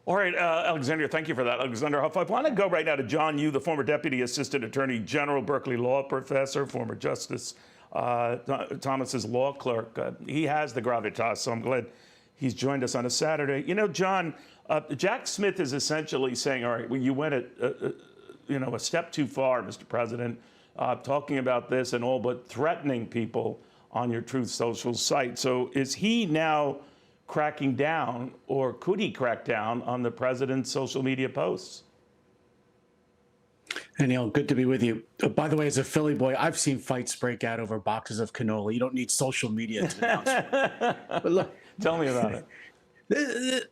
All right, Alexander, thank you for that. Alexander Huff. I want to go right now to John Yoo, the former Deputy Assistant Attorney General, Berkeley Law Professor, former Justice Thomas's law clerk. He has the gravitas, so I'm glad he's joined us on a Saturday. You know, John, Jack Smith is essentially saying, all right, well, you went a step too far, Mr. President, talking about this and all, but threatening people on your Truth Social site. So is he now cracking down, or could he crack down on the president's social media posts? Hey, Neil, good to be with you. By the way, as a Philly boy, I've seen fights break out over boxes of cannoli. You don't need social media to announce it. But look, tell me about it.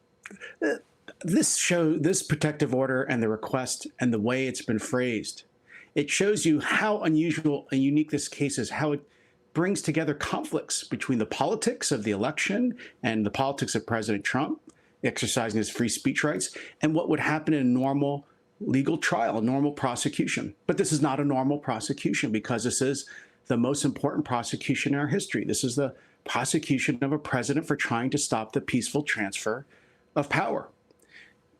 This protective order and the request and the way it's been phrased, it shows you how unusual and unique this case is, how it brings together conflicts between the politics of the election and the politics of President Trump exercising his free speech rights and what would happen in a normal legal trial, a normal prosecution. But this is not a normal prosecution because this is the most important prosecution in our history. This is the prosecution of a president for trying to stop the peaceful transfer of power.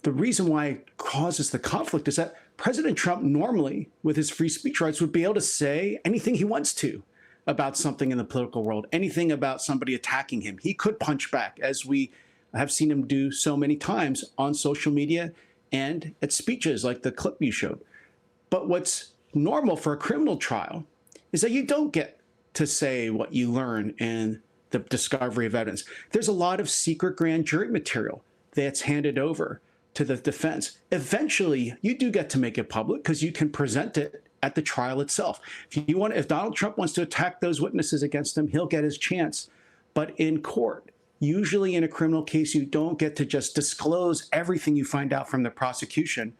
The reason why it causes the conflict is that President Trump normally, with his free speech rights, would be able to say anything he wants to about something in the political world, anything about somebody attacking him. He could punch back, as we have seen him do so many times on social media and at speeches like the clip you showed. But what's normal for a criminal trial is that you don't get to say what you learn in the discovery of evidence. There's a lot of secret grand jury material that's handed over to the defense. Eventually, you do get to make it public because you can present it at the trial itself. If Donald Trump wants to attack those witnesses against him, he'll get his chance. But in court, usually in a criminal case, you don't get to just disclose everything you find out from the prosecution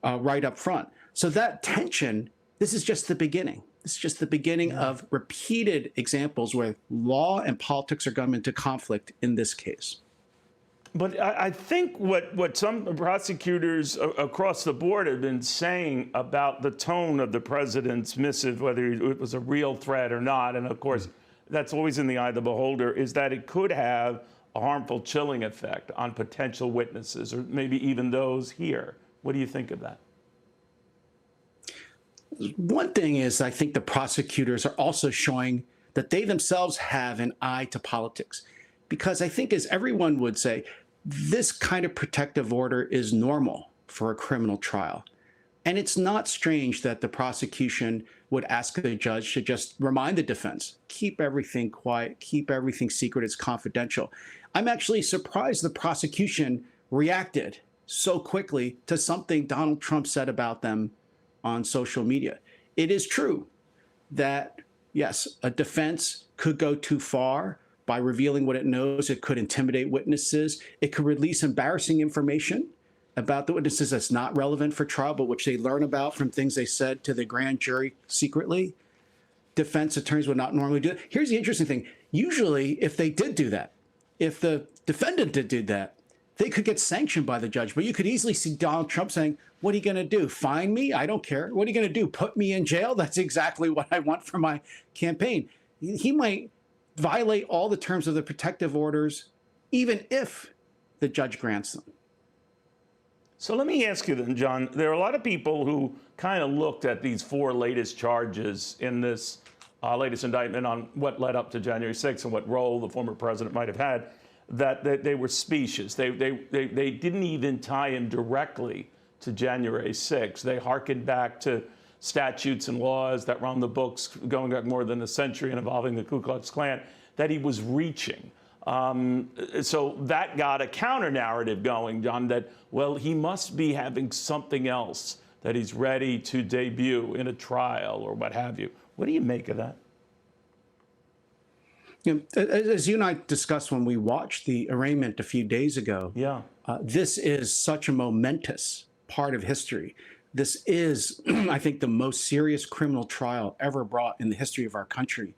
right up front. So that tension, this is just the beginning. This is just the beginning of repeated examples where law and politics are going into conflict in this case. But I think what some prosecutors across the board have been saying about the tone of the president's missive, whether it was a real threat or not, and of course, that's always in the eye of the beholder, is that it could have a harmful chilling effect on potential witnesses, or maybe even those here. What do you think of that? One thing is, I think the prosecutors are also showing that they themselves have an eye to politics. Because I think, as everyone would say, this kind of protective order is normal for a criminal trial. And it's not strange that the prosecution would ask the judge to just remind the defense, keep everything quiet, keep everything secret, it's confidential. I'm actually surprised the prosecution reacted so quickly to something Donald Trump said about them on social media. It is true that, yes, a defense could go too far by revealing what it knows. It could intimidate witnesses. It could release embarrassing information about the witnesses that's not relevant for trial, but which they learn about from things they said to the grand jury secretly. Defense attorneys would not normally do it. Here's the interesting thing. Usually, if they did do that, if the defendant did do that, they could get sanctioned by the judge. But you could easily see Donald Trump saying, what are you going to do? Fine me? I don't care. What are you going to do? Put me in jail? That's exactly what I want for my campaign. He might violate all the terms of the protective orders, even if the judge grants them. So let me ask you then, John, there are a lot of people who kind of looked at these four latest charges in this latest indictment on what led up to January 6th and what role the former president might have had, that they were specious. They didn't even tie him directly to January 6th. They hearkened back to statutes and laws that were on the books going back more than a century and involving the Ku Klux Klan, that he was reaching. So that got a counter narrative going, John, that, well, he must be having something else that he's ready to debut in a trial or what have you. What do you make of that? You know, as you and I discussed when we watched the arraignment a few days ago, this is such a momentous part of history. This is, I think, the most serious criminal trial ever brought in the history of our country,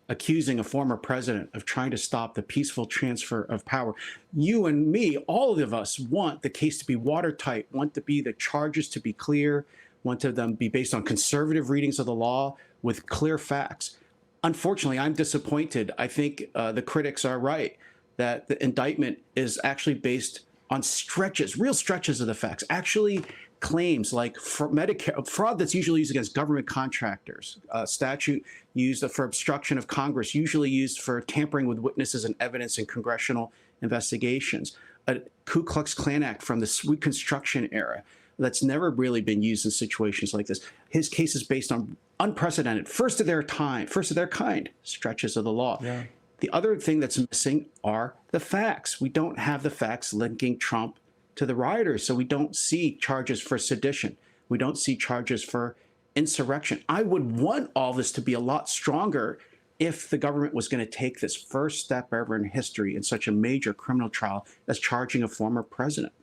accusing a former president of trying to stop the peaceful transfer of power. You and me, all of us, want the case to be watertight, want the charges to be clear, want them to be based on conservative readings of the law with clear facts. Unfortunately, I'm disappointed. I think the critics are right that the indictment is actually based on stretches, real stretches of the facts, actually claims like for Medicare fraud that's usually used against government contractors, statute used for obstruction of Congress, usually used for tampering with witnesses and evidence in congressional investigations, a Ku Klux Klan Act from the Reconstruction era that's never really been used in situations like this. His case is based on unprecedented, first of their kind stretches of the law. Yeah. The other thing that's missing are the facts. We don't have the facts linking Trump to the rioters, so we don't see charges for sedition. We don't see charges for insurrection. I would want all this to be a lot stronger if the government was going to take this first step ever in history in such a major criminal trial as charging a former president.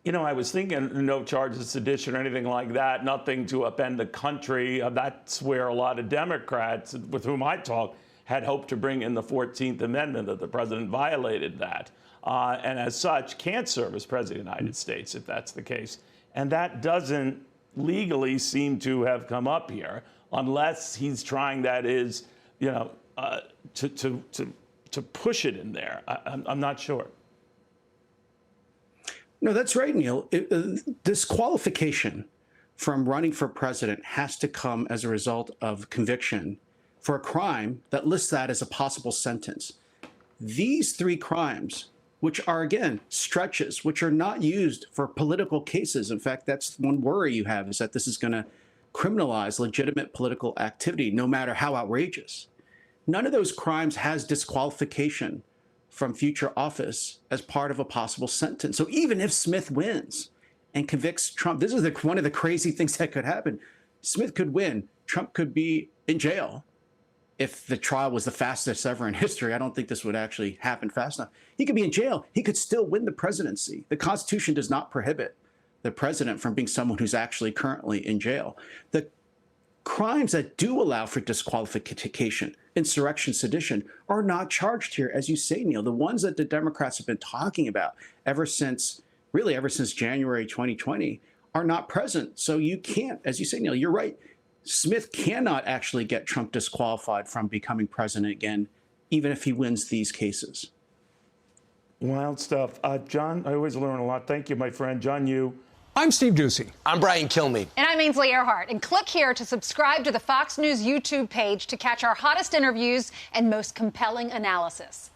You know, I was thinking no charges of sedition or anything like that, nothing to upend the country. That's where a lot of Democrats with whom I talk had hoped to bring in the 14th Amendment, that the president violated that. And as such, can't serve as president of the United States if that's the case. And that doesn't legally seem to have come up here, unless he's trying, that is, you know, to push it in there. I'm not sure. No, that's right, Neil. Disqualification from running for president has to come as a result of conviction for a crime that lists that as a possible sentence. These three crimes, which are, again, stretches, which are not used for political cases. In fact, that's one worry you have, is that this is going to criminalize legitimate political activity, no matter how outrageous. None of those crimes has disqualification from future office as part of a possible sentence. So even if Smith wins and convicts Trump, this is one of the crazy things that could happen. Smith could win. Trump could be in jail. If the trial was the fastest ever in history, I don't think this would actually happen fast enough. He could be in jail. He could still win the presidency. The Constitution does not prohibit the president from being someone who's actually currently in jail. The crimes that do allow for disqualification, insurrection, sedition, are not charged here, as you say, Neil. The ones that the Democrats have been talking about ever since January 2020 are not present. So you can't, as you say, Neil, you're right. Smith cannot actually get Trump disqualified from becoming president again, even if he wins these cases. Wild stuff. John, I always learn a lot. Thank you, my friend. John Yoo. I'm Steve Ducey. I'm Brian Kilmeade. And I'm Ainsley Earhart. And click here to subscribe to the Fox News YouTube page to catch our hottest interviews and most compelling analysis.